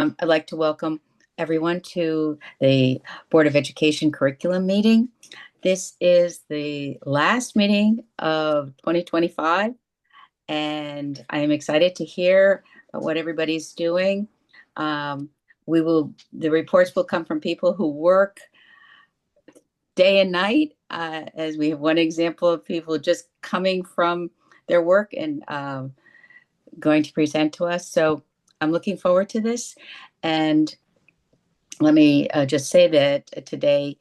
I'd like to welcome everyone to the Board of Education curriculum meeting. This is the last meeting of 2025, and I am excited to hear what everybody's doing. The reports will come from people who work day and night, as we have one example of people just coming from their work and going to present to us. So I'm looking forward to this. And let me just say that today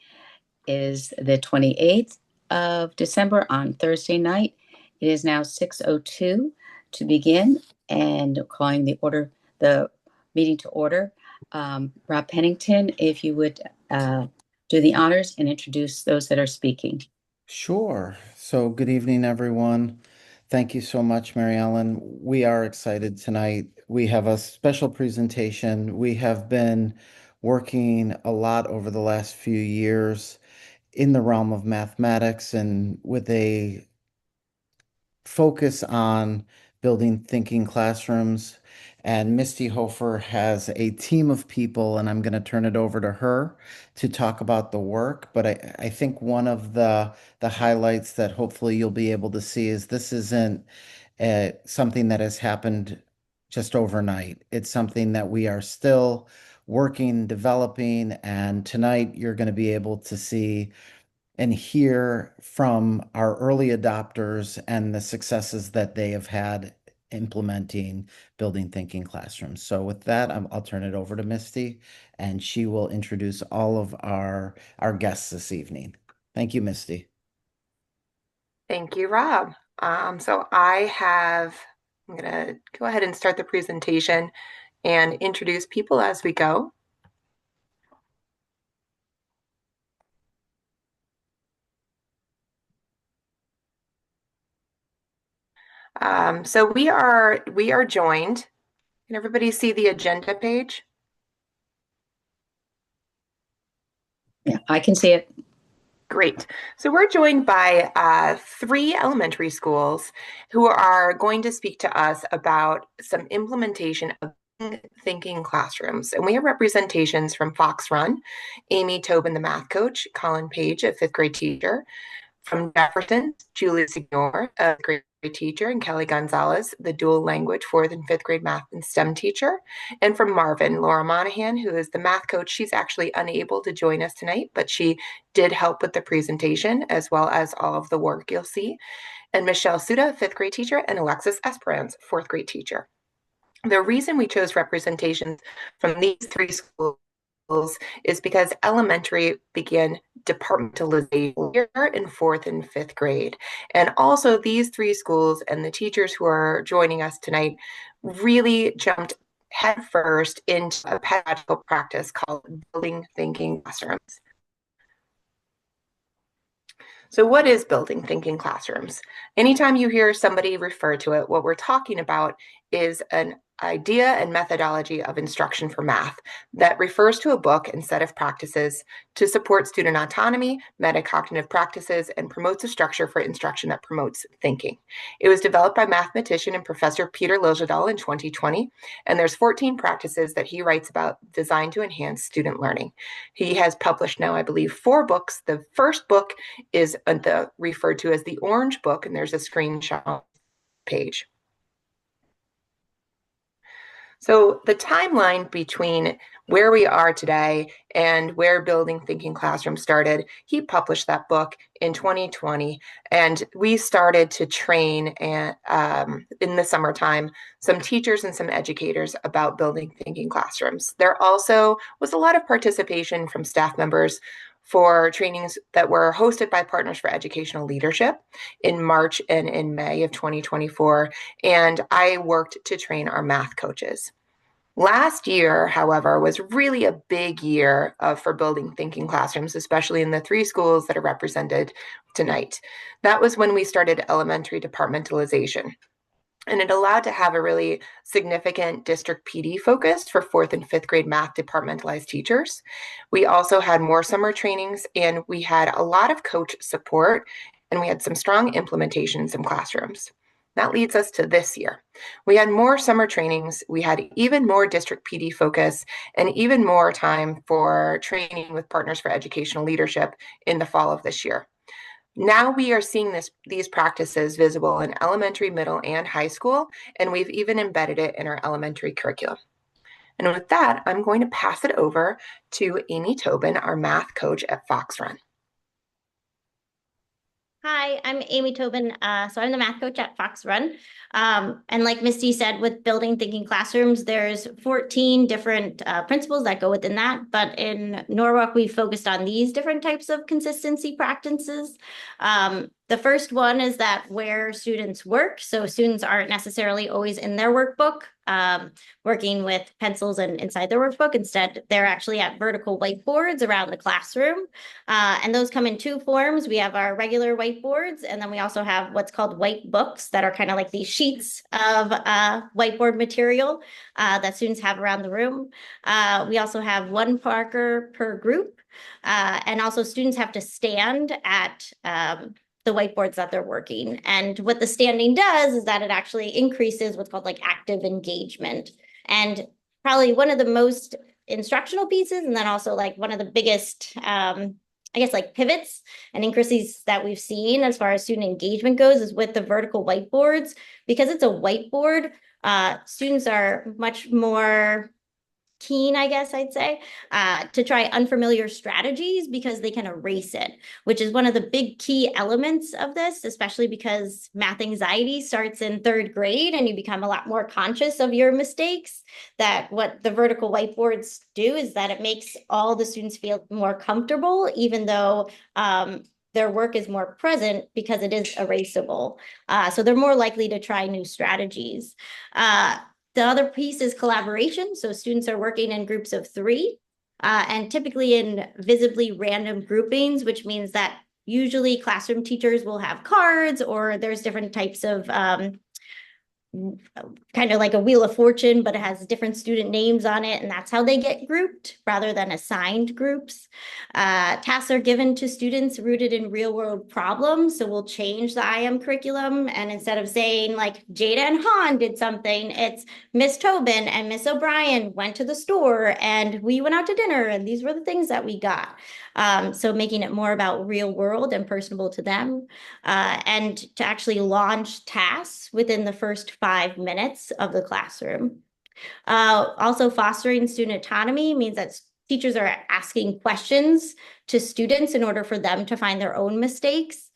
is the 28th of December on Thursday night. It is now 6:02 to begin and calling the meeting to order. Rob Pennington, if you would do the honors and introduce those that are speaking. Sure. So, good evening, everyone. Thank you so much, Mary Ellen. We are excited tonight. We have a special presentation. We have been working a lot over the last few years in the realm of mathematics and with a focus on building thinking classrooms. And Misty Hofer has a team of people, and I'm going to turn it over to her to talk about the work. But I think one of the highlights that hopefully you'll be able to see is this isn't something that has happened just overnight. It's something that we are still working, developing, and tonight you're going to be able to see and hear from our early adopters and the successes that they have had implementing building thinking classrooms. So with that, I'll turn it over to Misty, and she will introduce all of our guests this evening. Thank you, Misty. Thank you, Rob. I'm going to go ahead and start the presentation and introduce people as we go. So we are joined. Can everybody see the agenda page? Yeah, I can see it. Great. So we're joined by 3 elementary schools who are going to speak to us about some implementation of thinking classrooms. And we have representations from Fox Run, Amy Tobin, the math coach, Colin Page, a 5th grade teacher, from Jefferson, Julie Signor, a grade teacher, and Kelly Gonzalez, the dual language 4th and 5th grade math and STEM teacher. And from Marvin, Laura Monahan, who is the math coach. She's actually unable to join us tonight, but she did help with the presentation as well as all of the work you'll see. And Michelle Suda, 5th grade teacher, and Alexis Esperance, 4th grade teacher. The reason we chose representations from these 3 schools is because elementary began departmentalization in 4th and 5th grade. And also these 3 schools and the teachers who are joining us tonight really jumped headfirst into a pedagogical practice called building thinking classrooms. So what is building thinking classrooms? Anytime you hear somebody refer to it, what we're talking about is an idea and methodology of instruction for math that refers to a book and set of practices to support student autonomy, metacognitive practices, and promotes a structure for instruction that promotes thinking. It was developed by mathematician and Professor Peter Liljedahl in 2020, and there's 14 practices that he writes about designed to enhance student learning. He has published now, I believe, 4 books. The first book is referred to as the Orange Book, and there's a screenshot page. So the timeline between where we are today and where Building Thinking Classroom started, he published that book in 2020, and we started to train in the summertime some teachers and some educators about building thinking classrooms. There also was a lot of participation from staff members for trainings that were hosted by Partners for Educational Leadership in March and in May of 2024, and I worked to train our math coaches. Last year, however, was really a big year for building thinking classrooms, especially in the 3 schools that are represented tonight. That was when we started elementary departmentalization. And it allowed to have a really significant district PD focus for 4th and 5th grade math departmentalized teachers. We also had more summer trainings, and we had a lot of coach support, and we had some strong implementation in some classrooms. That leads us to this year. We had more summer trainings, we had even more district PD focus, and even more time for training with Partners for Educational Leadership in the fall of this year. Now we are seeing these practices visible in elementary, middle, and high school, and we've even embedded it in our elementary curriculum. And with that, I'm going to pass it over to Amy Tobin, our math coach at Fox Run. Hi, I'm Amy Tobin. So I'm the math coach at Fox Run. And like Misty said, with building thinking classrooms, there's 14 different principles that go within that. But in Norwalk, we focused on these different types of consistency practices. The first one is that where students work. So students aren't necessarily always in their workbook, working with pencils and inside their workbook. Instead, they're actually at vertical whiteboards around the classroom. And those come in two forms. We have our regular whiteboards, and then we also have what's called white books that are kind of like these sheets of whiteboard material that students have around the room. We also have one marker per group, and also students have to stand at the whiteboards that they're working. And what the standing does is that it actually increases what's called like active engagement. And probably one of the most instructional pieces, and then also like one of the biggest I guess like pivots and increases that we've seen as far as student engagement goes is with the vertical whiteboards. Because it's a whiteboard, students are much more keen, I guess I'd say, to try unfamiliar strategies because they can erase it, which is one of the big key elements of this, especially because math anxiety starts in third grade and you become a lot more conscious of your mistakes. That what the vertical whiteboards do is that it makes all the students feel more comfortable, even though their work is more present because it is erasable. So they're more likely to try new strategies. The other piece is collaboration. So students are working in groups of three, and typically in visibly random groupings, which means that usually classroom teachers will have cards, or there's different types of kind of like a wheel of fortune, but it has different student names on it, and that's how they get grouped rather than assigned groups. Tasks are given to students rooted in real world problems. So we'll change the IM curriculum, and instead of saying like Jada and Han did something, it's Miss Tobin and Miss O'Brien went to the store and we went out to dinner and these were the things that we got. So making it more about real world and personable to them, and to actually launch tasks within the first 5 minutes of the classroom. Also fostering student autonomy means that teachers are asking questions to students in order for them to find their own mistakes,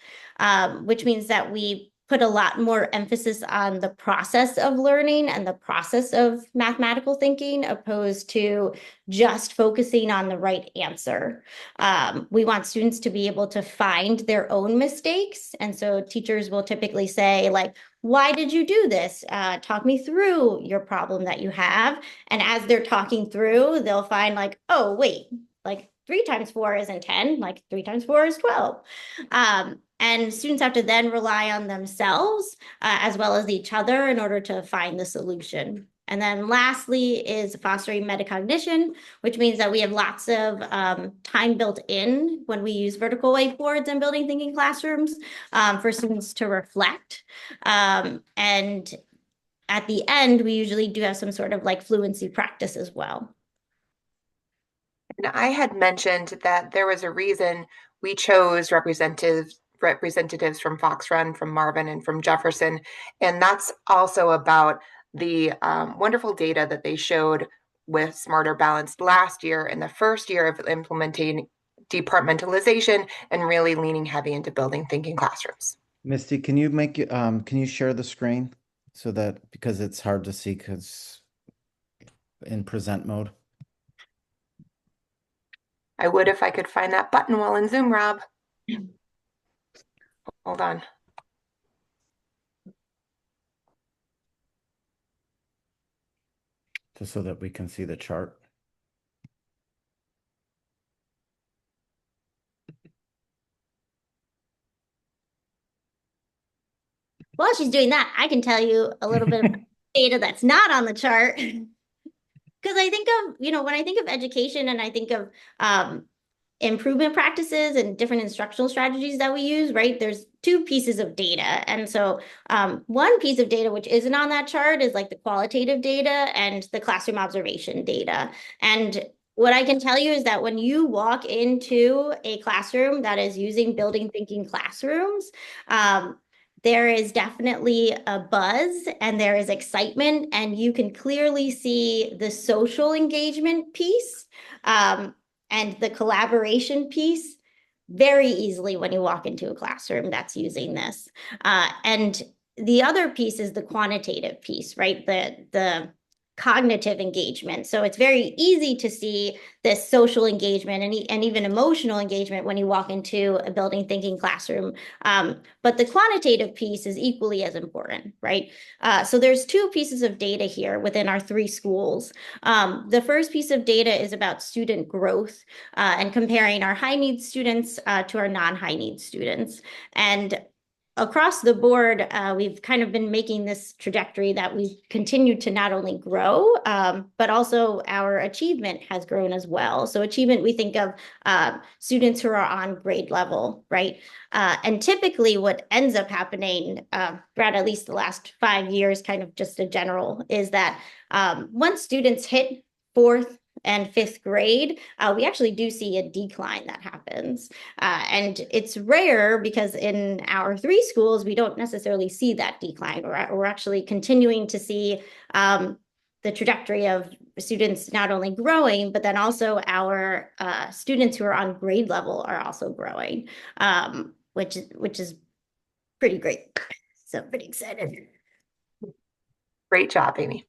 which means that we put a lot more emphasis on the process of learning and the process of mathematical thinking, opposed to just focusing on the right answer. We want students to be able to find their own mistakes. And so teachers will typically say, like, why did you do this? Talk me through your problem that you have. And as they're talking through, they'll find like, oh, wait, like 3 times 4 isn't 10, like 3 times 4 is 12. And students have to then rely on themselves as well as each other in order to find the solution. And then lastly is fostering metacognition, which means that we have lots of time built in when we use vertical whiteboards and building thinking classrooms for students to reflect. And at the end, we usually do have some sort of like fluency practice as well. And I had mentioned that there was a reason we chose representatives from Fox Run, from Marvin, and from Jefferson. And that's also about the wonderful data that they showed with Smarter Balanced last year in the first year of implementing departmentalization and really leaning heavy into building thinking classrooms. Misty, can you share the screen so that, because it's hard to see because in present mode? I would if I could find that button while in Zoom, Rob. Hold on. Just so that we can see the chart. While she's doing that, I can tell you a little bit of data that's not on the chart. Because I think of, when I think of education and I think of improvement practices and different instructional strategies that we use, right? There's two pieces of data. And so one piece of data, which isn't on that chart, is like the qualitative data and the classroom observation data. And what I can tell you is that when you walk into a classroom that is using building thinking classrooms, there is definitely a buzz and there is excitement, and you can clearly see the social engagement piece and the collaboration piece very easily when you walk into a classroom that's using this. And the other piece is the quantitative piece, right? The cognitive engagement. So it's very easy to see this social engagement and even emotional engagement when you walk into a building thinking classroom. But the quantitative piece is equally as important, right? So there's two pieces of data here within our 3 schools. The first piece of data is about student growth and comparing our high needs students to our non-high needs students. And across the board, we've kind of been making this trajectory that we've continued to not only grow, but also our achievement has grown as well. So achievement, we think of students who are on grade level, right? And typically what ends up happening throughout at least the last 5 years, kind of just a general, is that once students hit 4th and 5th grade, we actually do see a decline that happens. And it's rare because in our 3 schools, we don't necessarily see that decline. We're actually continuing to see the trajectory of students not only growing, but then also our students who are on grade level are also growing, which is pretty great. So pretty excited. Great job, Amy.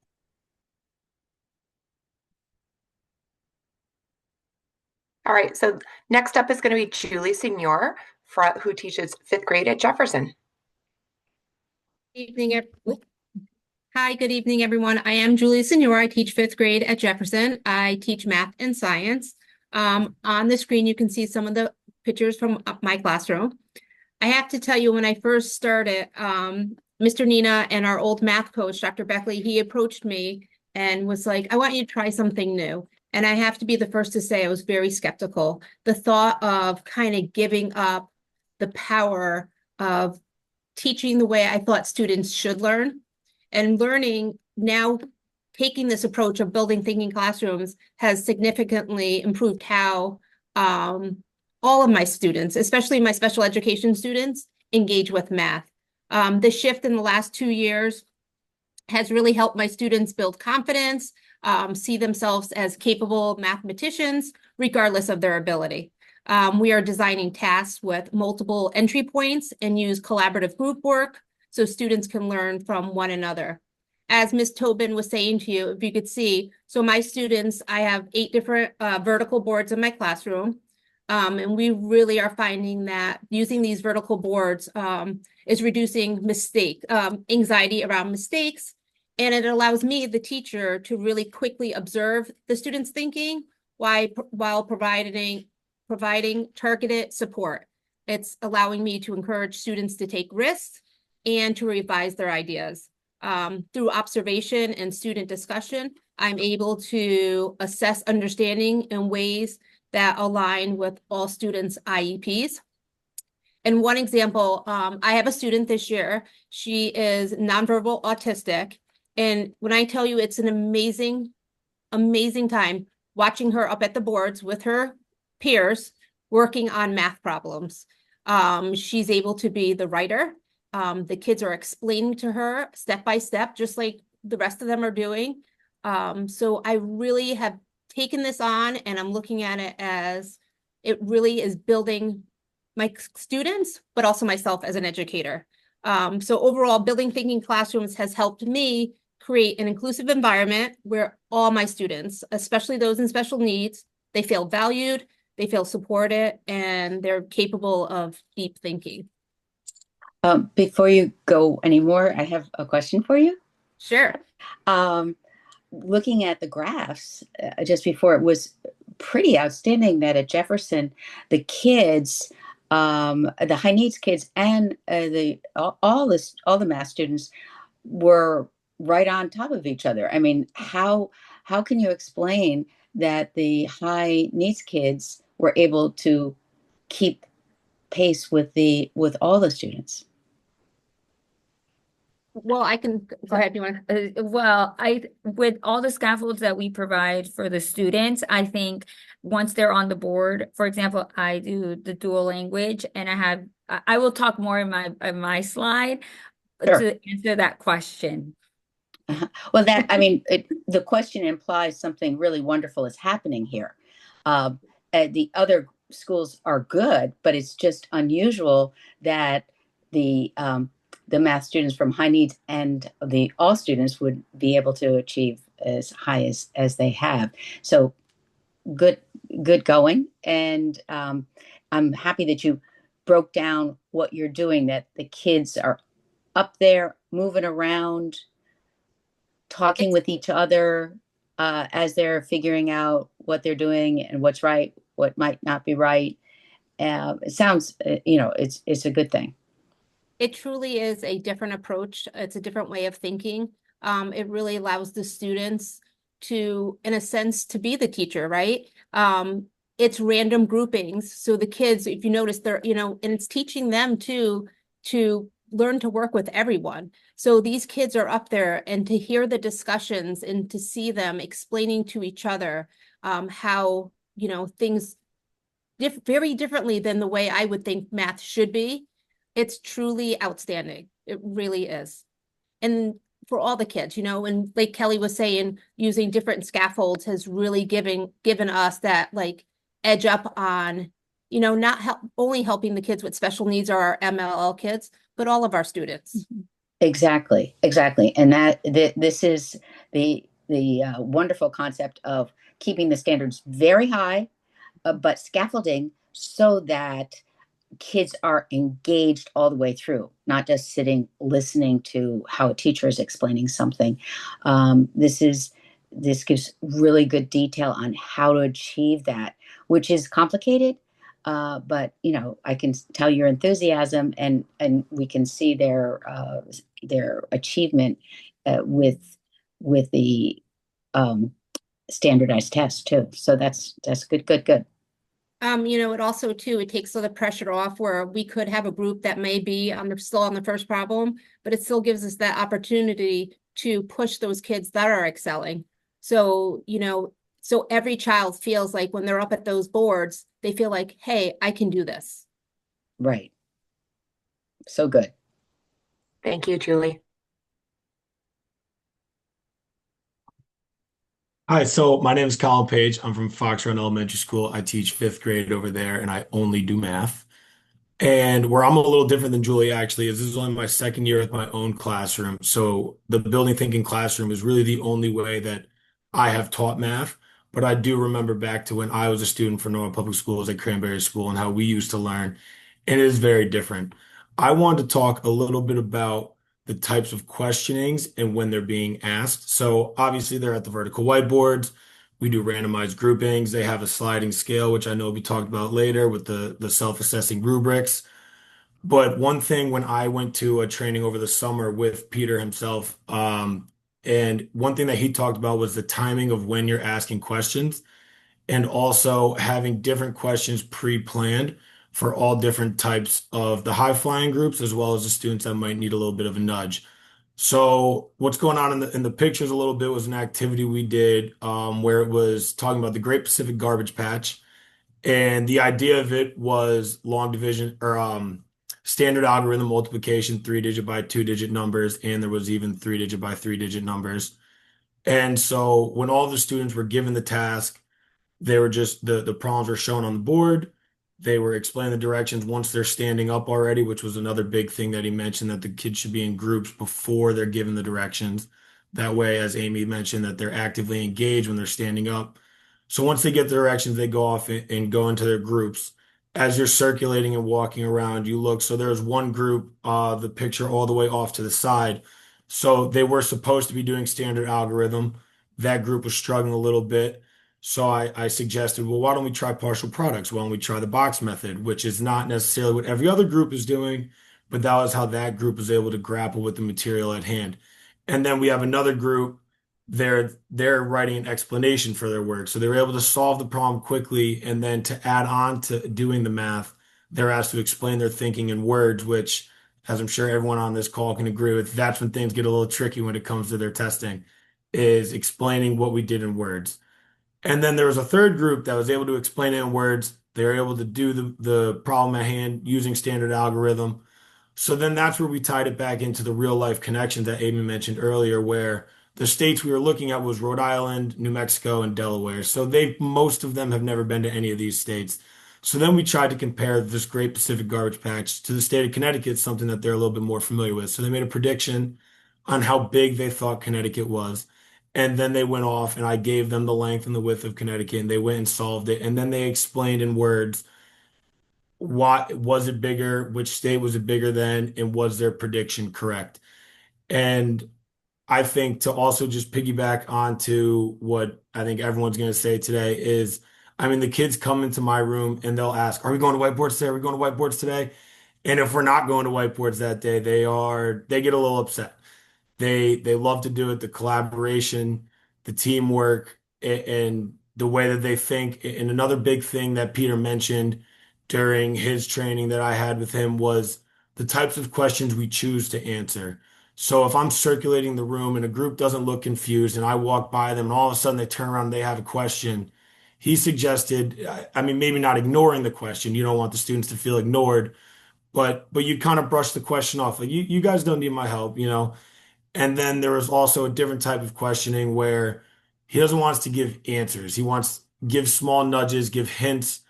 All right, so next up is going to be Julie Senior, who teaches 5th grade at Jefferson. Hi, good evening, everyone. I am Julie Senior. I teach 5th grade at Jefferson. I teach math and science. On the screen, you can see some of the pictures from my classroom. I have to tell you, when I first started, Mr. Nina and our old math coach, Dr. Beckley, he approached me and was like, I want you to try something new. And I have to be the first to say I was very skeptical. The thought of kind of giving up the power of teaching the way I thought students should learn, and learning now, taking this approach of building thinking classrooms has significantly improved how all of my students, especially my special education students, engage with math. The shift in the last 2 years has really helped my students build confidence, see themselves as capable mathematicians, regardless of their ability. We are designing tasks with multiple entry points and use collaborative group work so students can learn from one another. As Ms. Tobin was saying to you, if you could see, so my students, I have 8 different vertical boards in my classroom. And we really are finding that using these vertical boards is reducing anxiety around mistakes. And it allows me, the teacher, to really quickly observe the students' thinking while providing targeted support. It's allowing me to encourage students to take risks and to revise their ideas. Through observation and student discussion, I'm able to assess understanding in ways that align with all students' IEPs. And one example, I have a student this year. She is nonverbal autistic. And when I tell you it's an amazing, amazing time watching her up at the boards with her peers working on math problems. She's able to be the writer. The kids are explaining to her step by step, just like the rest of them are doing. So I really have taken this on, and I'm looking at it as it really is building my students, but also myself as an educator. So overall, building thinking classrooms has helped me create an inclusive environment where all my students, especially those in special needs, they feel valued, they feel supported, and they're capable of deep thinking. Before you go anymore, I have a question for you. Sure. Looking at the graphs just before, it was pretty outstanding that at Jefferson, the kids, the high needs kids, and all the math students were right on top of each other. I mean, how can you explain that the high needs kids were able to keep pace with all the students. Well, I can go ahead. You want to? Well, with all the scaffolds that we provide for the students, I think once they're on the board, for example, I do the dual language, and I will talk more in my slide Sure. to answer that question. Well, the question implies something really wonderful is happening here. The other schools are good, but it's just unusual that the math students from high needs and the all students would be able to achieve as high as they have. So good going, and I'm happy that you broke down what you're doing, that the kids are up there moving around, talking with each other as they're figuring out what they're doing and what's right, what might not be right. It sounds, it's a good thing. It truly is a different approach. It's a different way of thinking. It really allows the students to, in a sense, to be the teacher, right? It's random groupings. So the kids, if you notice, they're, and it's teaching them to learn to work with everyone. So these kids are up there, and to hear the discussions and to see them explaining to each other how, things very differently than the way I would think math should be. It's truly outstanding. It really is. And for all the kids, and like Kelly was saying, using different scaffolds has really given us that like edge up on, not only helping the kids with special needs or our MLL kids, but all of our students. Exactly. And this is the wonderful concept of keeping the standards very high, but scaffolding so that kids are engaged all the way through, not just sitting listening to how a teacher is explaining something. This gives really good detail on how to achieve that, which is complicated. But I can tell your enthusiasm, and we can see their achievement with the standardized test too. So that's good. It also too, it takes the pressure off where we could have a group that may be still on the first problem, but it still gives us that opportunity to push those kids that are excelling. So, so every child feels like when they're up at those boards, they feel like, hey, I can do this. Right. So good. Thank you, Julie. Hi, so my name is Colin Page. I'm from Fox Run Elementary School. I teach fifth grade over there, and I only do math. And where I'm a little different than Julie actually is this is only my second year with my own classroom. So the building thinking classroom is really the only way that I have taught math. But I do remember back to when I was a student for Norwalk Public Schools at Cranberry School and how we used to learn. And it is very different. I wanted to talk a little bit about the types of questionings and when they're being asked. So obviously they're at the vertical whiteboards. We do randomized groupings. They have a sliding scale, which I know will be talked about later with the self-assessing rubrics. But one thing when I went to a training over the summer with Peter himself, and one thing that he talked about was the timing of when you're asking questions and also having different questions pre-planned for all different types of the high-flying groups as well as the students that might need a little bit of a nudge. So what's going on in the pictures a little bit was an activity we did where it was talking about the Great Pacific Garbage Patch. And the idea of it was long division or standard algorithm multiplication, 3-digit by 2-digit numbers, and there was even 3-digit by 3-digit numbers. And so when all the students were given the task, they were just the problems were shown on the board. They were explaining the directions once they're standing up already, which was another big thing that he mentioned, that the kids should be in groups before they're given the directions. That way, as Amy mentioned, that they're actively engaged when they're standing up. So once they get the directions, they go off and go into their groups. As you're circulating and walking around, you look. So there's one group, the picture all the way off to the side. So they were supposed to be doing standard algorithm. That group was struggling a little bit. So I suggested, well, why don't we try partial products? Why don't we try the box method, which is not necessarily what every other group is doing, but that was how that group was able to grapple with the material at hand. And then we have another group they're writing an explanation for their work. So they were able to solve the problem quickly, and then to add on to doing the math, they're asked to explain their thinking in words, which, as I'm sure everyone on this call can agree with, that's when things get a little tricky when it comes to their testing, is explaining what we did in words. And then there was a third group that was able to explain it in words. They were able to do the problem at hand using standard algorithm. So then that's where we tied it back into the real life connections that Amy mentioned earlier, where the states we were looking at was Rhode Island, New Mexico, and Delaware. So most of them have never been to any of these states. So then we tried to compare this Great Pacific Garbage Patch to the state of Connecticut, something that they're a little bit more familiar with. So they made a prediction on how big they thought Connecticut was. And then they went off and I gave them the length and the width of Connecticut and they went and solved it. And then they explained in words, what was it bigger, which state was it bigger than, and was their prediction correct? And I think to also just piggyback onto what I think everyone's going to say today is, I mean, the kids come into my room and they'll ask, are we going to whiteboards today? Are we going to whiteboards today? And if we're not going to whiteboards that day, they get a little upset. They love to do it, the collaboration, the teamwork, and the way that they think. And another big thing that Peter mentioned during his training that I had with him was the types of questions we choose to answer. So if I'm circulating the room and a group doesn't look confused and I walk by them and all of a sudden they turn around and they have a question, he suggested, I mean, maybe not ignoring the question. You don't want the students to feel ignored, but you kind of brush the question off. Like, you guys don't need my help, you know? And then there was also a different type of questioning where he doesn't want us to give answers. He wants give small nudges, give hints,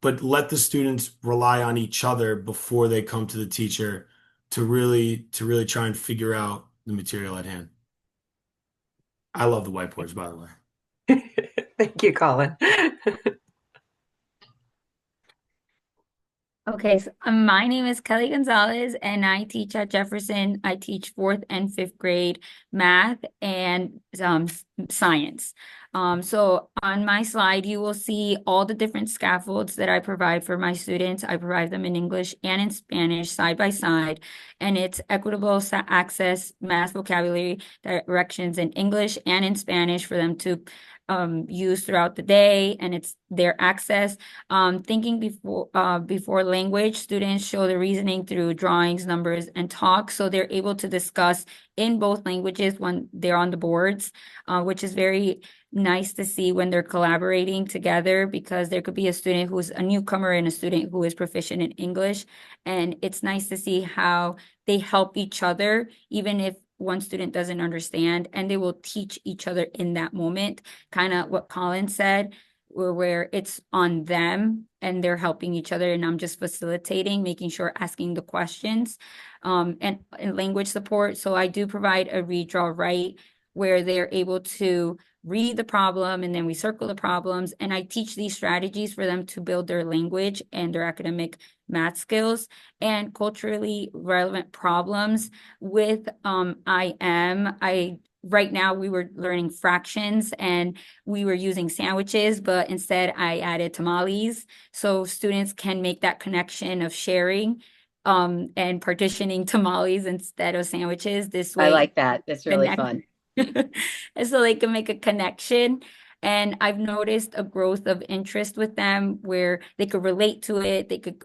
but let the students rely on each other before they come to the teacher to really try and figure out the material at hand. I love the whiteboards, by the way. Thank you, Colin. Okay, so my name is Kelly Gonzalez, and I teach at Jefferson. I teach fourth and fifth grade math and science. So on my slide, you will see all the different scaffolds that I provide for my students. I provide them in English and in Spanish side by side, and it's equitable access, math vocabulary directions in English and in Spanish for them to use throughout the day, and it's their access. Thinking before language, students show the reasoning through drawings, numbers, and talk, so they're able to discuss in both languages when they're on the boards, which is very nice to see when they're collaborating together, because there could be a student who's a newcomer and a student who is proficient in English, and it's nice to see how they help each other, even if one student doesn't understand, and they will teach each other in that moment, kind of what Colin said, where it's on them and they're helping each other, and I'm just facilitating, making sure, asking the questions, and language support. So I do provide a read, draw, write, where they're able to read the problem and then we circle the problems, and I teach these strategies for them to build their language and their academic math skills and culturally relevant problems with right now we were learning fractions and we were using sandwiches, but instead I added tamales, so students can make that connection of sharing and partitioning tamales instead of sandwiches. This way I like that. That's really connect fun. and so they can make a connection. And I've noticed a growth of interest with them where they could relate to it. They could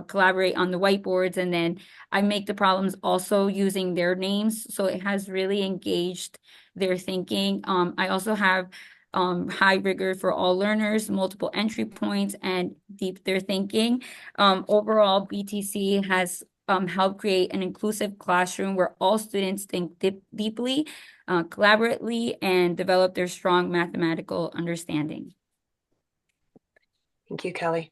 collaborate on the whiteboards. And then I make the problems also using their names. So it has really engaged their thinking. I also have high rigor for all learners, multiple entry points, and deep their thinking. Overall, BTC has helped create an inclusive classroom where all students think deeply, collaboratively, and develop their strong mathematical understanding. Thank you, Kelly.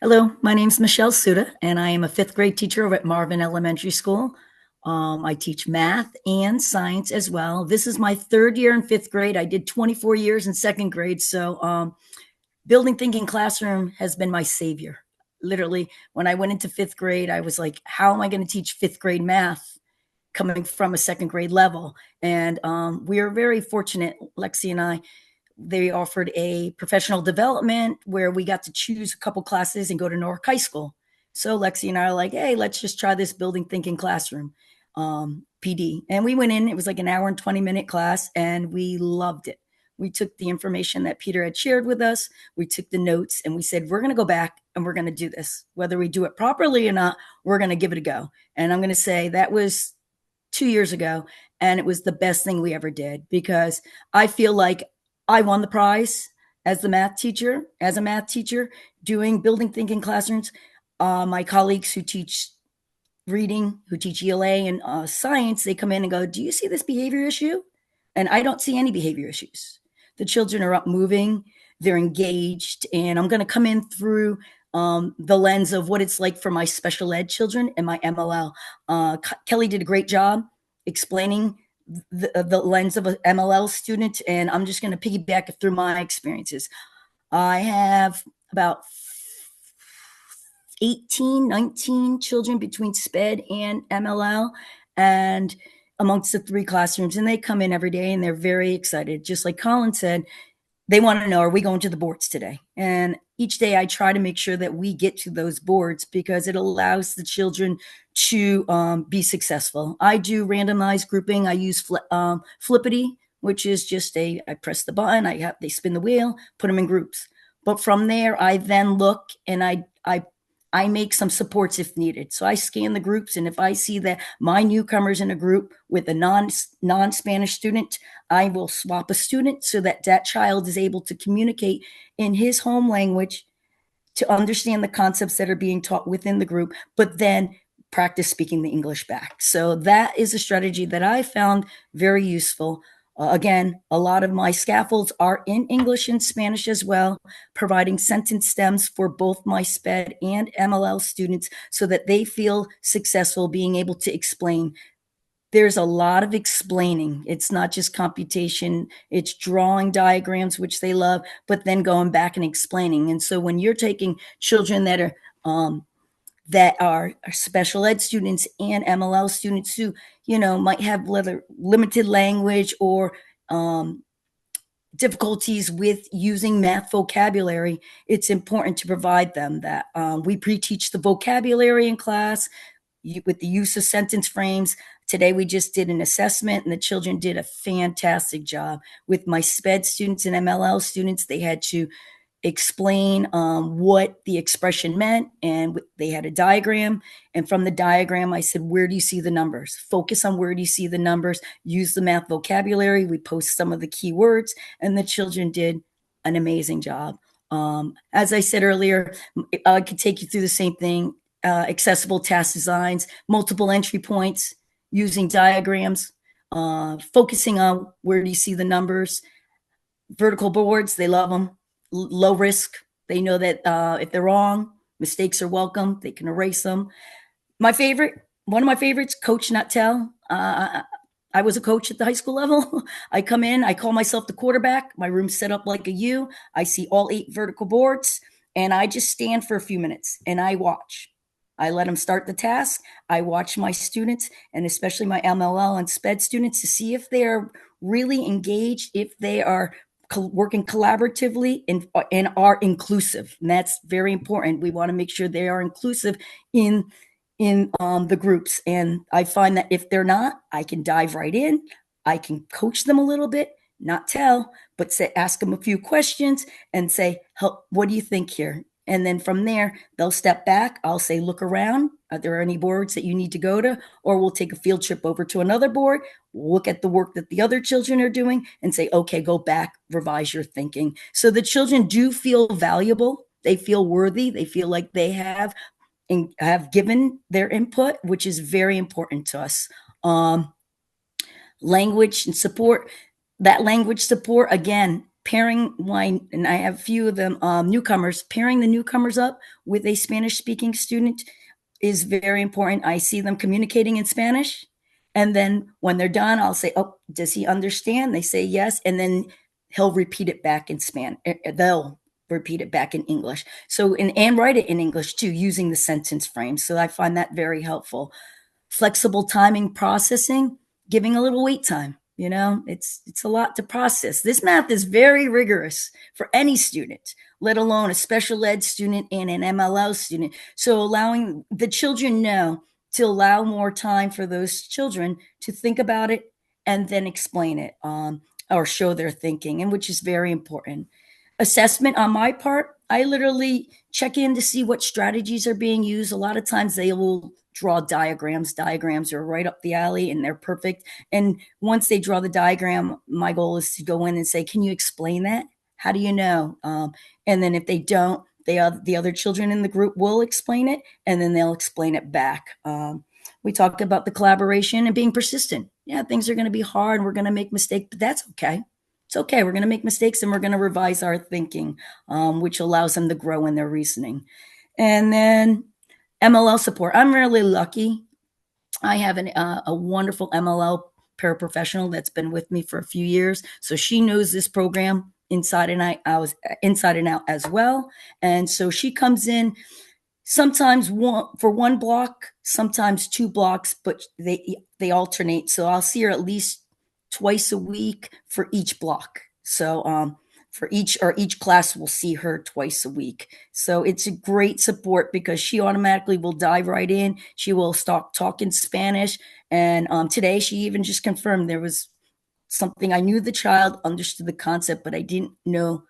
Hello, my name is Michelle Suda, and I am a fifth grade teacher over at Marvin Elementary School. I teach math and science as well. This is my third year in fifth grade. I did 24 years in second grade. So building thinking classroom has been my savior. Literally, when I went into fifth grade, I was like, how am I going to teach fifth grade math coming from a second grade level? And we are very fortunate, Lexi and I. They offered a professional development where we got to choose a couple classes and go to Norwalk High School. So Lexi and I are like, hey, let's just try this building thinking classroom, PD. And we went in, it was like an hour and 20-minute class, and we loved it. We took the information that Peter had shared with us, we took the notes, and we said, we're going to go back and we're going to do this. Whether we do it properly or not, we're going to give it a go. And I'm going to say that was 2 years ago, and it was the best thing we ever did, because I feel like I won the prize as a math teacher, doing building thinking classrooms. My colleagues who teach reading, who teach ELA and science, they come in and go, do you see this behavior issue? And I don't see any behavior issues. The children are up moving, they're engaged, and I'm going to come in through the lens of what it's like for my special ed children and my MLL. Kelly did a great job explaining the lens of an MLL student, and I'm just going to piggyback through my experiences. I have about 18, 19 children between SPED and MLL, and amongst the 3 classrooms, and they come in every day and they're very excited. Just like Colin said, they want to know, are we going to the boards today? And each day I try to make sure that we get to those boards, because it allows the children to be successful. I do randomized grouping. I use Flippity, which is just I press the button, they spin the wheel, put them in groups. But from there, I then look and I make some supports if needed. So I scan the groups, and if I see that my newcomer's in a group with a non-Spanish student, I will swap a student so that that child is able to communicate in his home language to understand the concepts that are being taught within the group, but then practice speaking the English back. So that is a strategy that I found very useful. Again, a lot of my scaffolds are in English and Spanish as well, providing sentence stems for both my SPED and MLL students so that they feel successful being able to explain. There's a lot of explaining. It's not just computation, it's drawing diagrams, which they love, but then going back and explaining. And so when you're taking children that are special ed students and MLL students who, might have limited language or difficulties with using math vocabulary, it's important to provide them that. We pre-teach the vocabulary in class with the use of sentence frames. Today we just did an assessment, and the children did a fantastic job. With my SPED students and MLL students, they had to explain what the expression meant, and they had a diagram, and from the diagram I said, where do you see the numbers? Focus on where do you see the numbers, use the math vocabulary. We post some of the key words, and the children did an amazing job. As I said earlier, I could take you through the same thing. Accessible task designs, multiple entry points, using diagrams, focusing on where do you see the numbers. Vertical boards, they love them. Low risk. They know that if they're wrong, mistakes are welcome. They can erase them. One of my favorites, coach, not tell. I was a coach at the high school level. I come in, I call myself the quarterback. My room's set up like a U. I see all 8 vertical boards, and I just stand for a few minutes and I watch. I let them start the task. I watch my students, and especially my MLL and SPED students, to see if they are really engaged, if they are working collaboratively and are inclusive. And that's very important. We want to make sure they are inclusive in the groups. And I find that if they're not, I can dive right in. I can coach them a little bit, not tell, but ask them a few questions and say, what do you think here? And then from there, they'll step back. I'll say, look around. Are there any boards that you need to go to? Or we'll take a field trip over to another board, look at the work that the other children are doing, and say, okay, go back, revise your thinking. So the children do feel valuable. They feel worthy. They feel like they have given their input, which is very important to us. Language and support. That language support, again, pairing and I have a few of them, newcomers, pairing the newcomers up with a Spanish-speaking student is very important. I see them communicating in Spanish, and then when they're done, I'll say, oh, does he understand? They say yes, and then he'll repeat it back in Spanish. They'll repeat it back in English. So, and write it in English too, using the sentence frame. So I find that very helpful. Flexible timing processing, giving a little wait time. It's a lot to process. This math is very rigorous for any student, let alone a special ed student and an MLL student. So allowing the children know to allow more time for those children to think about it and then explain it, or show their thinking, and which is very important. Assessment on my part, I literally check in to see what strategies are being used. A lot of times they will draw diagrams. Diagrams are right up the alley and they're perfect. And once they draw the diagram, my goal is to go in and say, can you explain that? How do you know? And then if they don't, the other children in the group will explain it, and then they'll explain it back. We talked about the collaboration and being persistent. Yeah, things are going to be hard. We're going to make mistakes, but that's okay. It's okay. We're going to make mistakes and we're going to revise our thinking, which allows them to grow in their reasoning. And then MLL support. I'm really lucky. I have a wonderful MLL paraprofessional that's been with me for a few years. So she knows this program inside and out. I was inside and out as well. And so she comes in sometimes for one block, sometimes 2 blocks, but they alternate. So I'll see her at least twice a week for each block. So for each class will see her twice a week. So it's a great support because she automatically will dive right in. She will start talking Spanish. And today she even just confirmed there was something I knew the child understood the concept, but I didn't know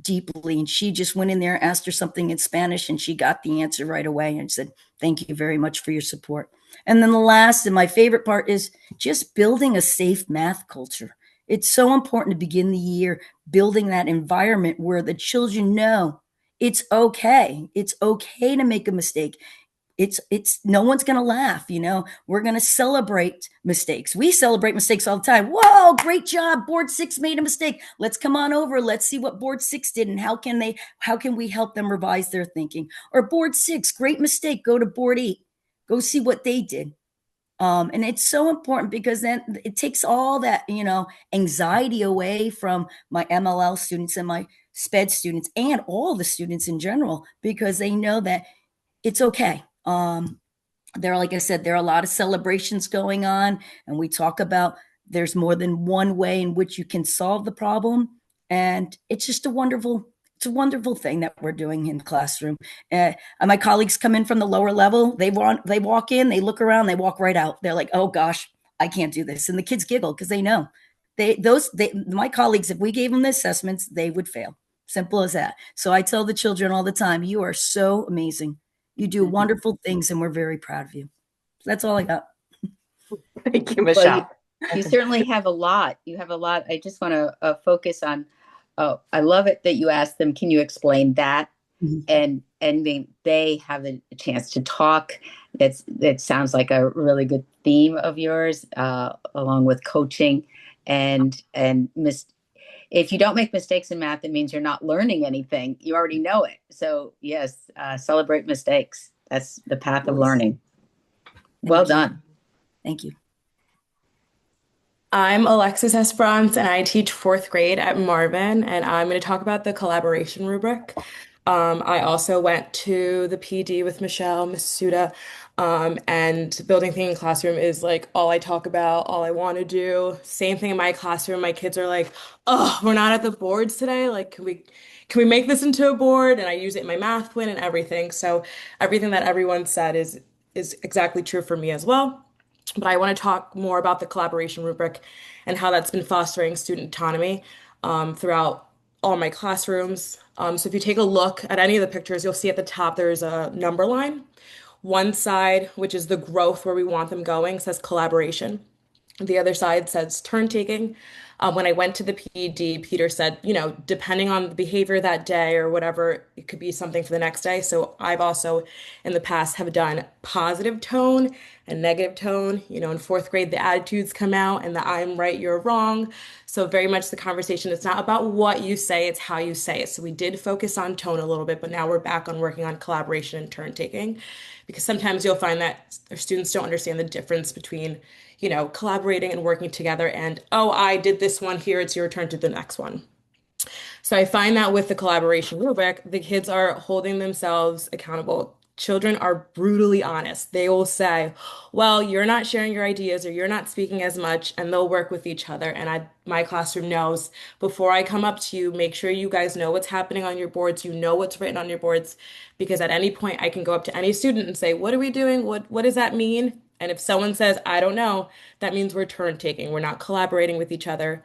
deeply. And she just went in there, asked her something in Spanish, and she got the answer right away and said, thank you very much for your support. And then the last and my favorite part is just building a safe math culture. It's so important to begin the year building that environment where the children know it's okay. It's okay to make a mistake. It's no one's going to laugh. We're going to celebrate mistakes. We celebrate mistakes all the time. Whoa, great job. Board 6 made a mistake. Let's come on over. Let's see what board 6 did and how can we help them revise their thinking? Or board 6, great mistake. Go to board 8. Go see what they did. And it's so important because then it takes all that, anxiety away from my MLL students and my SPED students and all the students in general, because they know that it's okay. Like I said, there are a lot of celebrations going on, and we talk about there's more than one way in which you can solve the problem. And it's just a wonderful thing that we're doing in the classroom. My colleagues come in from the lower level. They walk in, they look around, they walk right out. They're like, oh gosh, I can't do this. And the kids giggle because they know my colleagues, if we gave them the assessments, they would fail. Simple as that. So I tell the children all the time, you are so amazing. You do wonderful things, and we're very proud of you. So that's all I got. Thank you, Michelle. Well, you certainly have a lot. You have a lot. I just want to focus on, I love it that you asked them, can you explain that? Mm-hmm. And they have a chance to talk. That sounds like a really good theme of yours, along with coaching and if you don't make mistakes in math, it means you're not learning anything. You already know it. So yes, celebrate mistakes. That's the path of learning. Well done. Thank you. I'm Alexis Esperance, and I teach 4th grade at Marvin, and I'm going to talk about the collaboration rubric. I also went to the PD with Michelle, Miss Suda, and building thinking classroom is like all I talk about, all I want to do. Same thing in my classroom. My kids are like, oh, we're not at the boards today. Like, can we make this into a board? And I use it in my math win and everything. So everything that everyone said is exactly true for me as well. But I want to talk more about the collaboration rubric and how that's been fostering student autonomy throughout all my classrooms. So if you take a look at any of the pictures, you'll see at the top there's a number line. One side, which is the growth where we want them going, says collaboration. The other side says turn taking. When I went to the PD, Peter said, depending on the behavior that day or whatever, it could be something for the next day. So I've also in the past have done positive tone and negative tone. In 4th grade, the attitudes come out and the I'm right, you're wrong. So very much the conversation, it's not about what you say, it's how you say it. So we did focus on tone a little bit, but now we're back on working on collaboration and turn taking, because sometimes you'll find that our students don't understand the difference between collaborating and working together and, oh, I did this one here, it's your turn to the next one. So I find that with the collaboration rubric, the kids are holding themselves accountable children are brutally honest. They will say, well, you're not sharing your ideas or you're not speaking as much, and they'll work with each other. And my classroom knows before I come up to you, make sure you guys know what's happening on your boards, you know what's written on your boards, because at any point I can go up to any student and say, what are we doing? What does that mean? And if someone says, I don't know, that means we're turn taking. We're not collaborating with each other,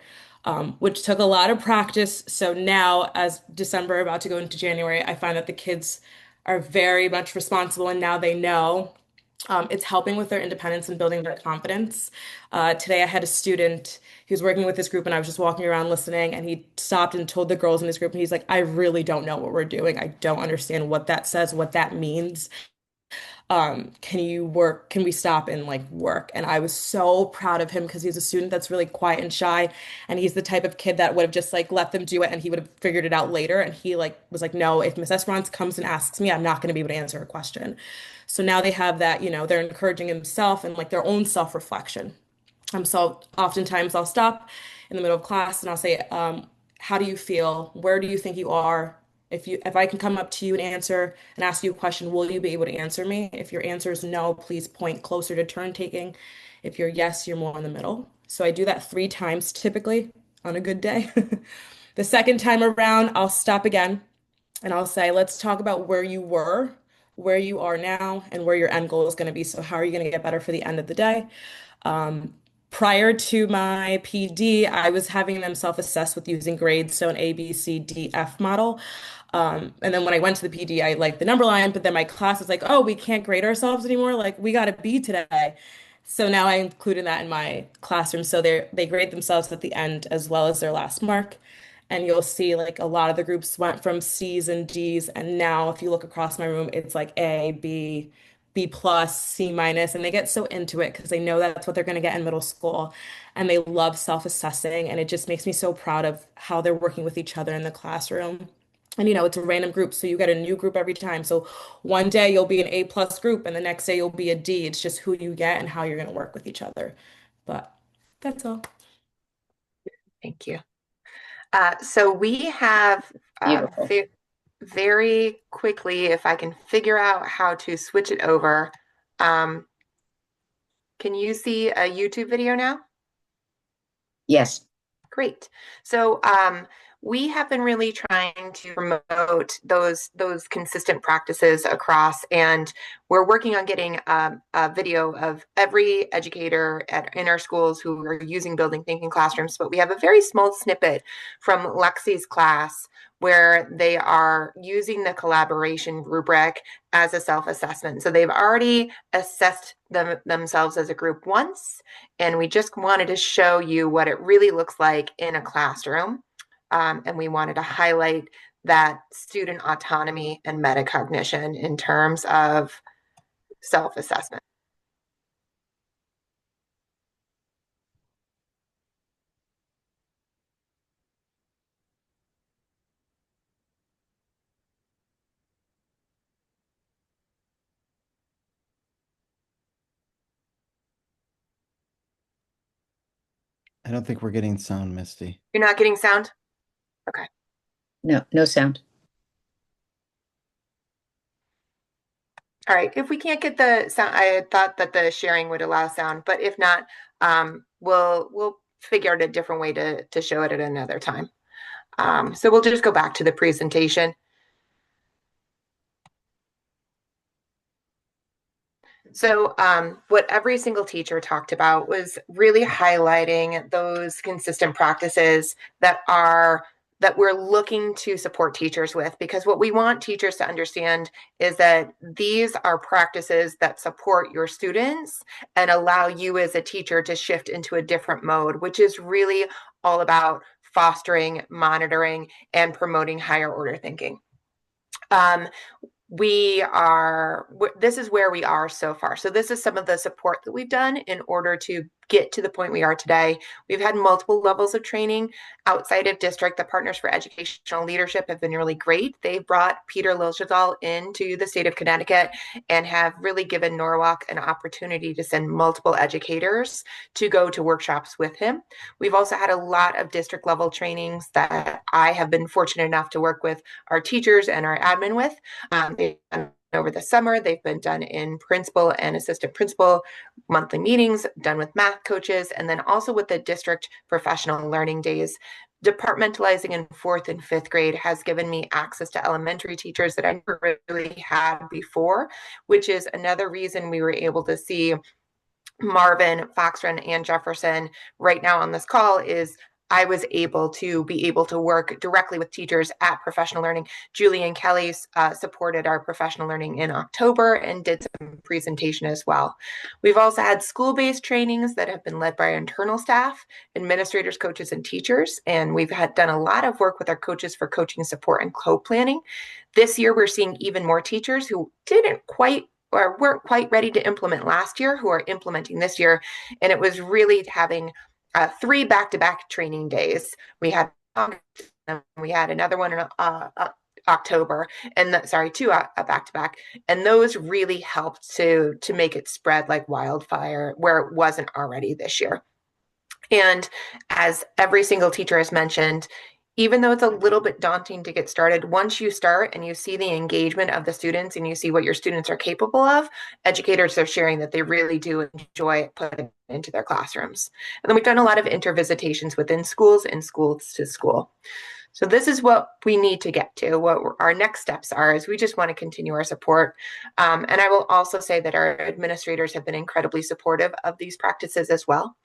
which took a lot of practice. So now, as December about to go into January, I find that the kids are very much responsible and now they know. It's helping with their independence and building their confidence. Today, I had a student who was working with this group, and I was just walking around listening, and he stopped and told the girls in his group, and he's like, I really don't know what we're doing. I don't understand what that says, what that means. Can we stop and like work? And I was so proud of him because he's a student that's really quiet and shy. And he's the type of kid that would have just like let them do it and he would have figured it out later. And he like was like, no, if Miss Esperance comes and asks me, I'm not going to be able to answer a question. So now they have that, they're encouraging himself and like their own self-reflection. So oftentimes I'll stop in the middle of class and I'll say, how do you feel? Where do you think you are? If I can come up to you and answer and ask you a question, will you be able to answer me? If your answer is no, please point closer to turn taking. If you're yes, you're more in the middle. So I do that 3 times typically on a good day. The second time around, I'll stop again and I'll say, let's talk about where you were, where you are now, and where your end goal is going to be. So how are you going to get better for the end of the day? Prior to my PD, I was having them self-assess with using grades, so an A, B, C, D, F model. And then when I went to the PD, I liked the number line, but then my class was like, oh, we can't grade ourselves anymore. Like, we got a B today. So now I included that in my classroom. So they grade themselves at the end as well as their last mark. And you'll see like a lot of the groups went from C's and D's. And now if you look across my room, it's like A, B, B plus, C minus, and they get so into it because they know that's what they're going to get in middle school. And they love self-assessing. And it just makes me so proud of how they're working with each other in the classroom. And it's a random group, so you get a new group every time. So one day you'll be an A plus group, and the next day you'll be a D. It's just who you get and how you're going to work with each other. But that's all. Thank you. So we have very quickly, if I can figure out how to switch it over. Can you see a YouTube video now? Yes. Great. So we have been really trying to promote those consistent practices across, and we're working on getting a video of every educator in our schools who are using building thinking classrooms. But we have a very small snippet from Lexi's class where they are using the collaboration rubric as a self-assessment. So they've already assessed themselves as a group once, and we just wanted to show you what it really looks like in a classroom. And we wanted to highlight that student autonomy and metacognition in terms of self-assessment. I don't think we're getting sound, Misty. You're not getting sound? Okay. No sound. All right. If we can't get the sound, I thought that the sharing would allow sound, but if not, we'll figure out a different way to show it at another time. So we'll just go back to the presentation. So what every single teacher talked about was really highlighting those consistent practices that we're looking to support teachers with, because what we want teachers to understand is that these are practices that support your students and allow you as a teacher to shift into a different mode, which is really all about fostering, monitoring, and promoting higher order thinking. This is where we are so far. So this is some of the support that we've done in order to get to the point we are today. We've had multiple levels of training outside of district. The Partners for Educational Leadership have been really great. They've brought Peter Liljedahl into the state of Connecticut and have really given Norwalk an opportunity to send multiple educators to go to workshops with him. We've also had a lot of district level trainings that I have been fortunate enough to work with our teachers and our admin with. over the summer. They've been done in principal and assistant principal monthly meetings, done with math coaches, and then also with the district professional learning days. Departmentalizing in fourth and fifth grade has given me access to elementary teachers that I never really had before, which is another reason we were able to see Marvin, Fox Run, and Jefferson right now on this call is I was able to work directly with teachers at professional learning. Julie and Kelly supported our professional learning in October and did some presentation as well. We've also had school-based trainings that have been led by our internal staff, administrators, coaches, and teachers. And we've done a lot of work with our coaches for coaching support and co-planning. This year, we're seeing even more teachers who didn't quite or weren't quite ready to implement last year who are implementing this year. And it was really having 3 back-to-back training days. We had another one in October, and 2 back-to-back, and those really helped to make it spread like wildfire where it wasn't already this year. And as every single teacher has mentioned, even though it's a little bit daunting to get started, once you start and you see the engagement of the students and you see what your students are capable of, educators are sharing that they really do enjoy putting it into their classrooms. And then we've done a lot of intervisitations within schools and schools to school. So this is what we need to get to. What our next steps are is we just want to continue our support. And I will also say that our administrators have been incredibly supportive of these practices as well.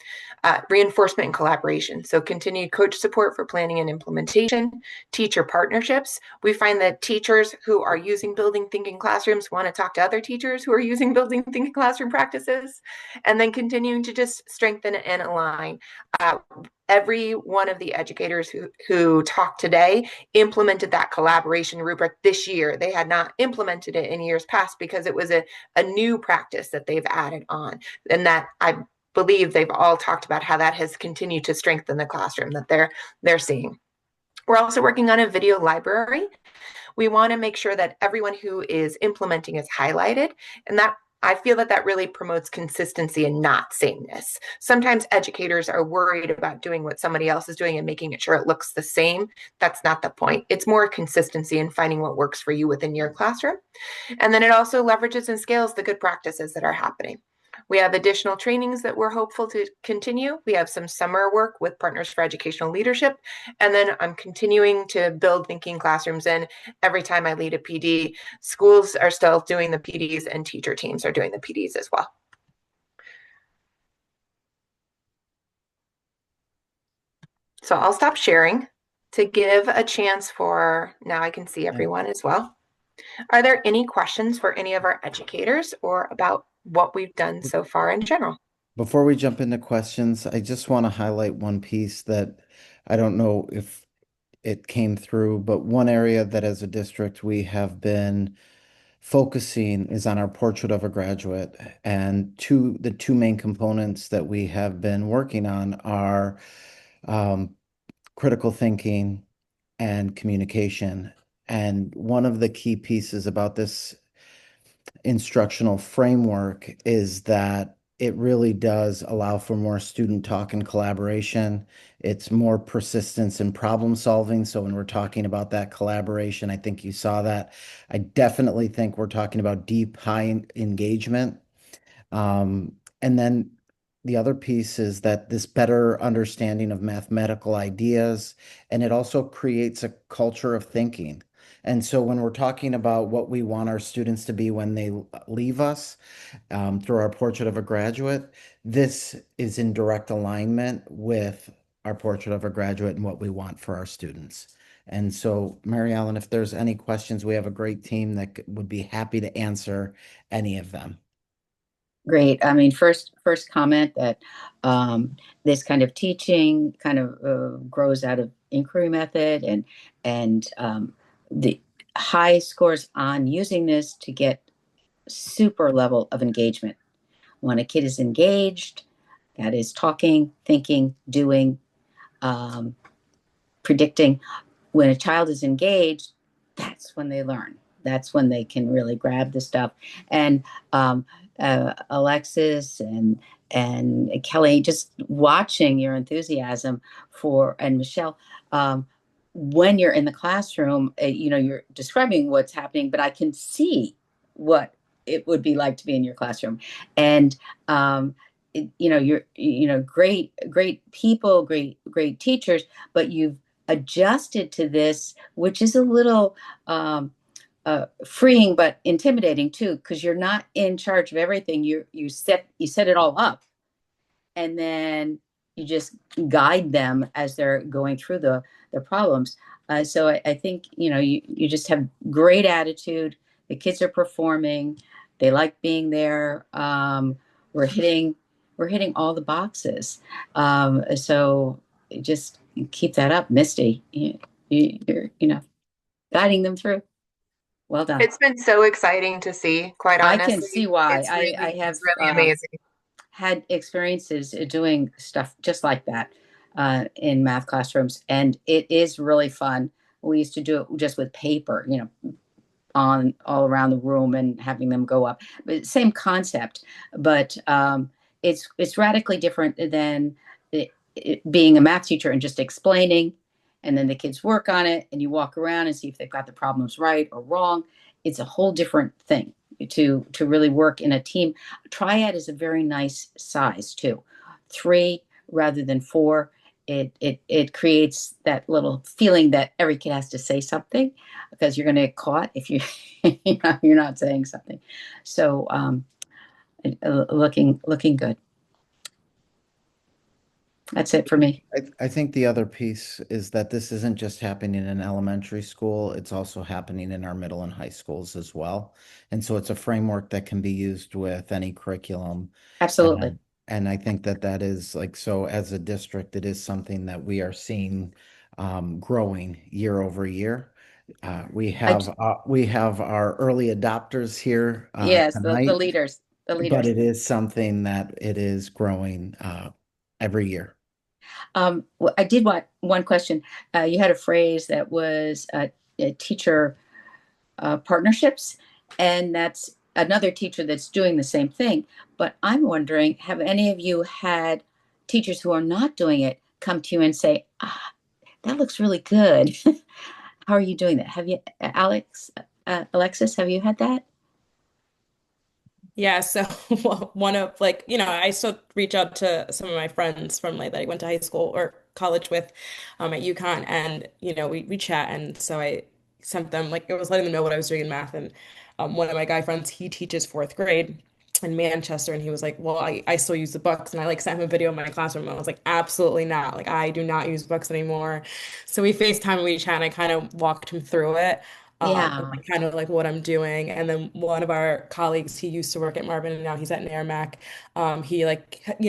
Reinforcement and collaboration. So continued coach support for planning and implementation, teacher partnerships. We find that teachers who are using building thinking classrooms want to talk to other teachers who are using building thinking classroom practices, and then continuing to just strengthen and align. Every one of the educators who talked today implemented that collaboration rubric this year. They had not implemented it in years past because it was a new practice that they've added on. And that I believe they've all talked about how that has continued to strengthen the classroom that they're seeing. We're also working on a video library. We want to make sure that everyone who is implementing is highlighted, and that I feel that really promotes consistency and not sameness. Sometimes educators are worried about doing what somebody else is doing and making sure it looks the same. That's not the point. It's more consistency and finding what works for you within your classroom. And then it also leverages and scales the good practices that are happening. We have additional trainings that we're hopeful to continue. We have some summer work with Partners for Educational Leadership. And then I'm continuing to build thinking classrooms in. Every time I lead a PD, schools are still doing the PDs and teacher teams are doing the PDs as well. So I'll stop sharing to give a chance for, now I can see everyone as well. Are there any questions for any of our educators or about what we've done so far in general? Before we jump into questions, I just want to highlight one piece that I don't know if it came through, but one area that as a district we have been focusing is on our portrait of a graduate. And the two main components that we have been working on are critical thinking and communication. And one of the key pieces about this instructional framework is that it really does allow for more student talk and collaboration. It's more persistence and problem solving. So when we're talking about that collaboration, I think you saw that. I definitely think we're talking about deep, high engagement. And then the other piece is that this better understanding of mathematical ideas, and it also creates a culture of thinking. And so when we're talking about what we want our students to be when they leave us through our portrait of a graduate, this is in direct alignment with our portrait of a graduate and what we want for our students. And so, Mary Ellen, if there's any questions, we have a great team that would be happy to answer any of them. Great. I mean, first comment that this kind of teaching kind of grows out of inquiry method and the high scores on using this to get super level of engagement. When a kid is engaged, that is talking, thinking, doing, predicting. When a child is engaged, that's when they learn. That's when they can really grab the stuff. And Alexis and Kelly, just watching your enthusiasm and Michelle, when you're in the classroom, you're describing what's happening, but I can see what it would be like to be in your classroom. And you're great people, great teachers, but you've adjusted to this, which is a little freeing but intimidating too, because you're not in charge of everything. You set it all up, and then you just guide them as they're going through the problems. So I think you just have great attitude. The kids are performing. They like being there. We're hitting all the boxes. So just keep that up, Misty. You're guiding them through. Well done. It's been so exciting to see, quite honestly. I can see why. It's really, I have it's really amazing. had experiences doing stuff just like that in math classrooms, and it is really fun. We used to do it just with paper, on all around the room and having them go up. But same concept, but it's radically different than being a math teacher and just explaining, and then the kids work on it, and you walk around and see if they've got the problems right or wrong. It's a whole different thing to really work in a team. Triad is a very nice size too. 3 rather than 4. It creates that little feeling that every kid has to say something, because you're going to get caught if you're not saying something. So looking good. That's it for me. I think the other piece is that this isn't just happening in elementary school, it's also happening in our middle and high schools as well. And so it's a framework that can be used with any curriculum. Absolutely. And I think that is so as a district, it is something that we are seeing growing year over year. We have our early adopters here Yes, tonight, the leaders. but it is something that it is growing every year. I did want one question. You had a phrase that was teacher partnerships, and that's another teacher that's doing the same thing. But I'm wondering, have any of you had teachers who are not doing it come to you and say, that looks really good? How are you doing that? Have you, Alexis, have you had that? Yeah, so one of I still reach out to some of my friends from that I went to high school or college with at UConn, and we chat, and so I sent them I was letting them know what I was doing in math, and one of my guy friends, he teaches 4th grade in Manchester, and he was like, well, I still use the books, and I sent him a video of my classroom, and I was like, absolutely not, I do not use books anymore. So we FaceTime, we chat, and I kind of walked him through it. Yeah. Kind of what I'm doing. And then one of our colleagues, he used to work at Marvin and now he's at Narmac. He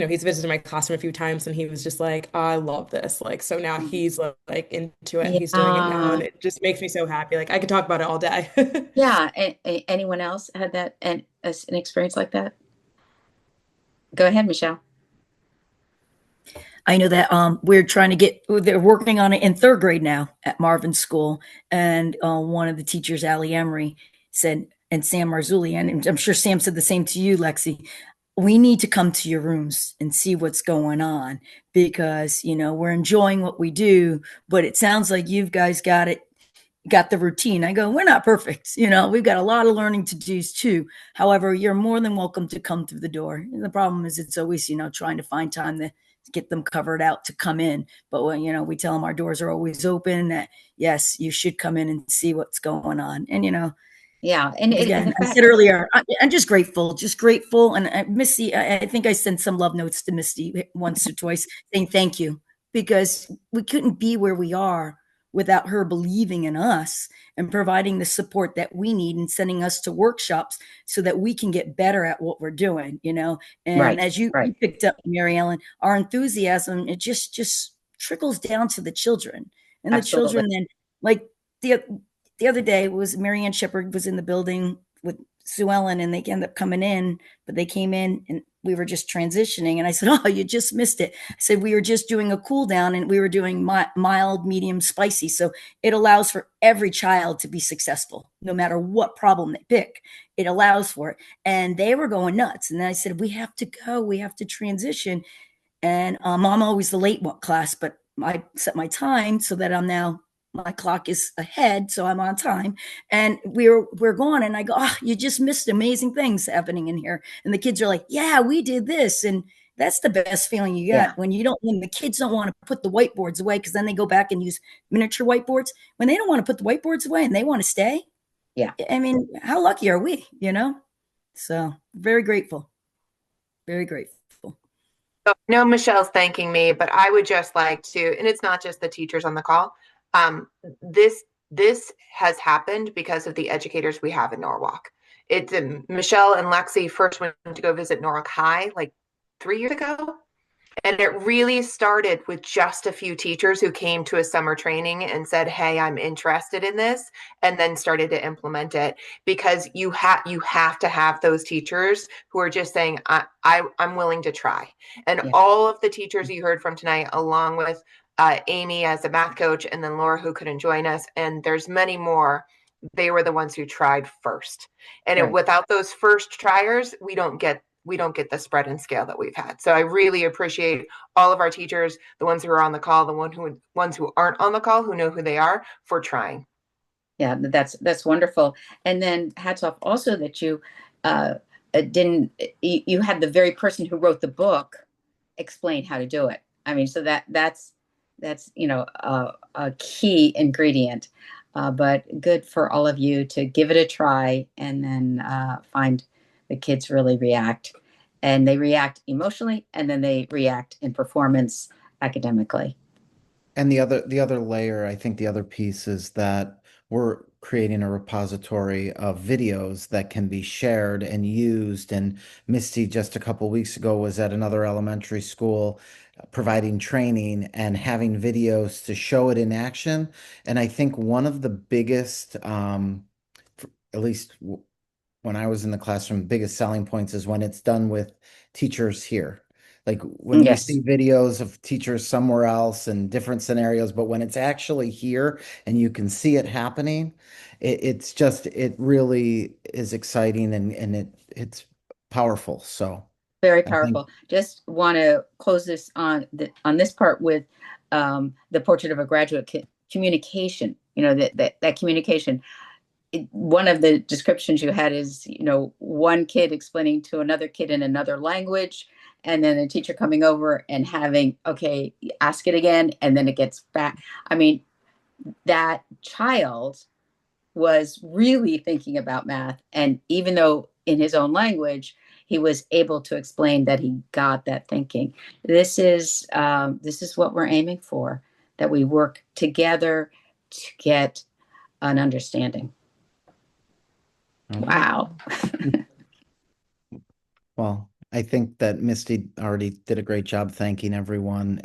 he's visited my classroom a few times and he was just like, I love this. So now he's into it and he's doing it now. And it just makes me so happy. I could talk about it all day. Yeah. Anyone else had that and an experience like that? Go ahead, Michelle. I know that they're working on it in 3rd grade now at Marvin School. And one of the teachers, Allie Emery, said, and Sam Marzulli, and I'm sure Sam said the same to you, Lexi, we need to come to your rooms and see what's going on, because, we're enjoying what we do, but it sounds like you guys got the routine. I go, we're not perfect. We've got a lot of learning to do too. However, you're more than welcome to come through the door. And the problem is it's always, trying to find time to get them covered out to come in. But when, we tell them our doors are always open, that yes, you should come in and see what's going on. And, yeah. And again, I said earlier, I'm just grateful. And Misty, I think I sent some love notes to Misty once or twice saying thank you, because we couldn't be where we are without her believing in us and providing the support that we need and sending us to workshops so that we can get better at what we're doing, and right, as you picked up, Mary Ellen, our enthusiasm, it just trickles down to the children, and Absolutely. the children then, the other day was Marianne Shepherd was in the building with Sue Ellen, and they end up coming in, but they came in and we were just transitioning. And I said, oh, you just missed it. I said, we were just doing a cool down and we were doing mild, medium, spicy. So it allows for every child to be successful, no matter what problem they pick. It allows for it. And they were going nuts. And then I said, we have to go, we have to transition. And I'm always the late class, but I set my time so that I'm now my clock is ahead, so I'm on time. And we're going, and I go, oh, you just missed amazing things happening in here. And the kids are like, yeah, we did this. And that's the best feeling you get when the kids don't want to put the whiteboards away, because then they go back and use miniature whiteboards. When they don't want to put the whiteboards away and they want to stay. Yeah. I mean, how lucky are we, So very grateful. Very grateful. No, Michelle's thanking me, but I would just like to, and it's not just the teachers on the call. This has happened because of the educators we have in Norwalk. It's Michelle and Lexi first went to go visit Norwalk High like 3 years ago. And it really started with just a few teachers who came to a summer training and said, hey, I'm interested in this, and then started to implement it, because you have to have those teachers who are just saying, I'm willing to try. And all of the teachers you heard from tonight, along with Amy as a math coach, and then Laura, who couldn't join us, and there's many more, they were the ones who tried first. And without those first triers, we don't get the spread and scale that we've had. So I really appreciate all of our teachers, the ones who are on the call, the ones who aren't on the call, who know who they are, for trying. Yeah, that's wonderful. And then hats off also that you you had the very person who wrote the book explain how to do it. I mean, so that's a key ingredient. But good for all of you to give it a try, and then find the kids really react, and they react emotionally, and then they react in performance academically. And the other layer, I think the other piece is that we're creating a repository of videos that can be shared and used. And Misty just a couple weeks ago was at another elementary school providing training and having videos to show it in action. And I think one of the biggest, at least when I was in the classroom, biggest selling points is when it's done with teachers here. Like when we see videos of teachers somewhere else and different scenarios, but when it's actually here and you can see it happening, it really is exciting, and it's powerful. So very powerful. Just want to close this on this part with the portrait of a graduate communication. That communication. One of the descriptions you had is, one kid explaining to another kid in another language, and then a teacher coming over and having, okay, ask it again, and then it gets back. I mean, that child was really thinking about math, and even though in his own language, he was able to explain that he got that thinking. This is what we're aiming for, that we work together to get an understanding. Wow. Well, I think that Misty already did a great job thanking everyone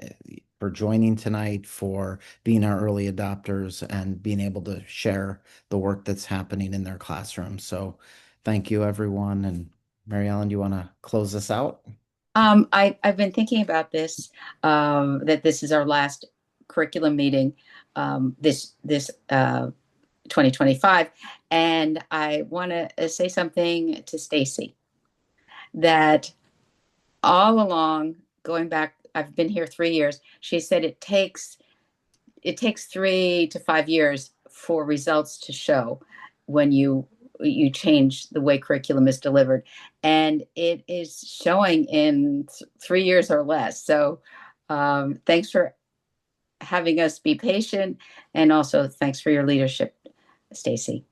for joining tonight, for being our early adopters, and being able to share the work that's happening in their classroom. So thank you, everyone. And Mary Ellen, do you want to close us out? I've been thinking about this, that this is our last curriculum meeting, this 2025. And I want to say something to Stacy, that all along, going back, I've been here 3 years. She said it takes 3 to 5 years for results to show when you change the way curriculum is delivered. And it is showing in 3 years or less. So thanks for having us be patient. And also thanks for your leadership, Stacy.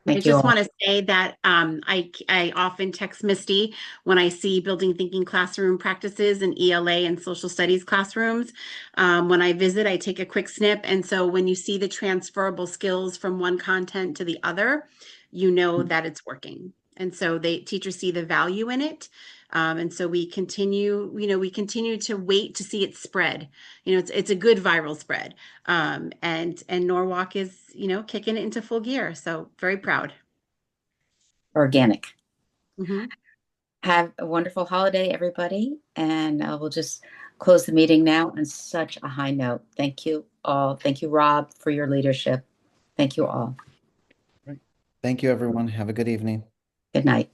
I just want to say that I often text Misty when I see building thinking classroom practices in ELA and social studies classrooms. When I visit, I take a quick snip. And so when you see the transferable skills from one content to the other, you know that it's working. And so teachers see the value in it. And so we continue to wait to see it spread. It's a good viral spread. And Norwalk is, kicking it into full gear. So very proud. Organic. Mm-hmm. Have a wonderful holiday, everybody. And we'll just close the meeting now on such a high note. Thank you all. Thank you, Rob, for your leadership. Thank you all. Thank you, everyone. Have a good evening. Good night.